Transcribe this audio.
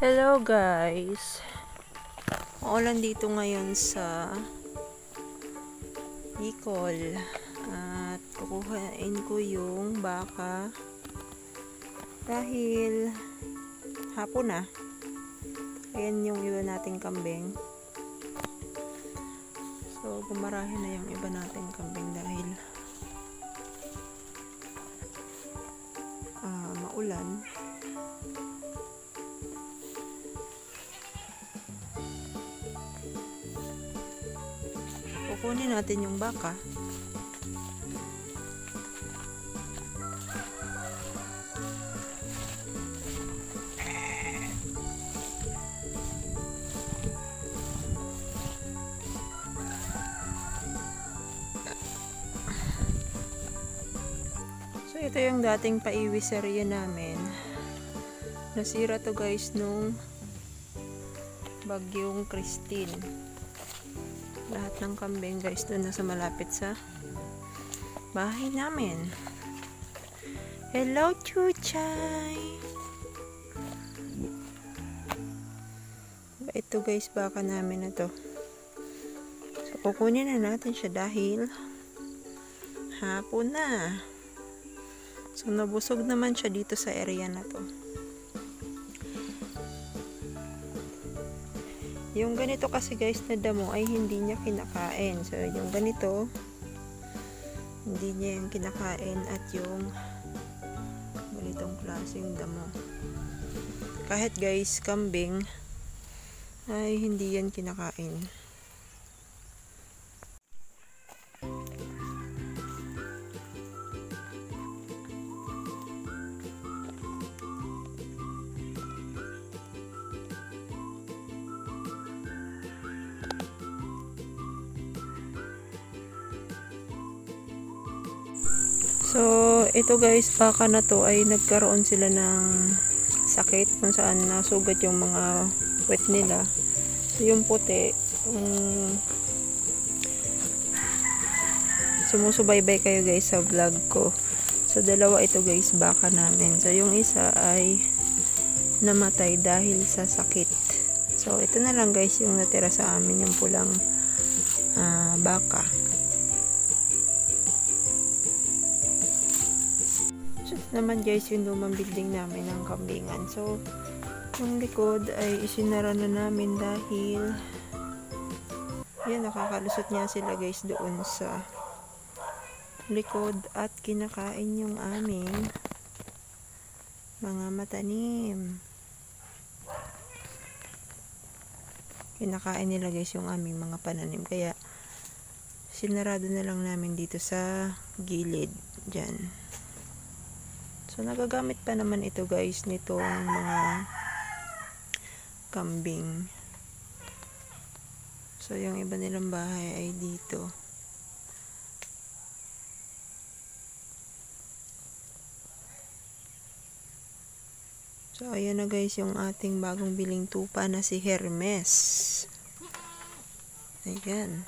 Hello guys, maulan dito ngayon sa Bicol at kukuhain ko yung baka dahil hapon na. Ayan yung iba nating kambing, so gumarahin na yung iba nating kambing dahil maulan. Kukunin natin yung baka. So ito yung dating paiwis area namin. Nasira to guys nung bagyong Christine. Lahat ng kambing guys doon na sa malapit sa bahay namin. Hello Chuchay! Ito guys, baka namin na to. So kukunin na natin siya dahil hapon na. So nabusog naman siya dito sa area na to. Yung ganito kasi guys na damo ay hindi niya kinakain. So yung ganito hindi niya yung kinakain, at yung ganitong klaseng damo kahit guys kambing ay hindi yan kinakain. So, ito guys, baka na to ay nagkaroon sila ng sakit kung saan nasugat yung mga puwet nila. So, yung puti, sumusubaybay kayo guys sa vlog ko. So, dalawa ito guys, baka namin. So, yung isa ay namatay dahil sa sakit. So, ito na lang guys yung natira sa amin, yung pulang baka. Naman guys yung lumang building namin ng kambingan. So yung likod ay isinara na namin dahil yan, nakakalusot niya sila guys doon sa likod at kinakain yung aming mga matanim. Kinakain nila guys yung aming mga pananim, kaya sinarado na lang namin dito sa gilid dyan. So, nagagamit pa naman ito guys nitong mga kambing. So, yung iba nilang bahay ay dito. So, ayan na guys yung ating bagong biling tupa na si Hermes. Ayan.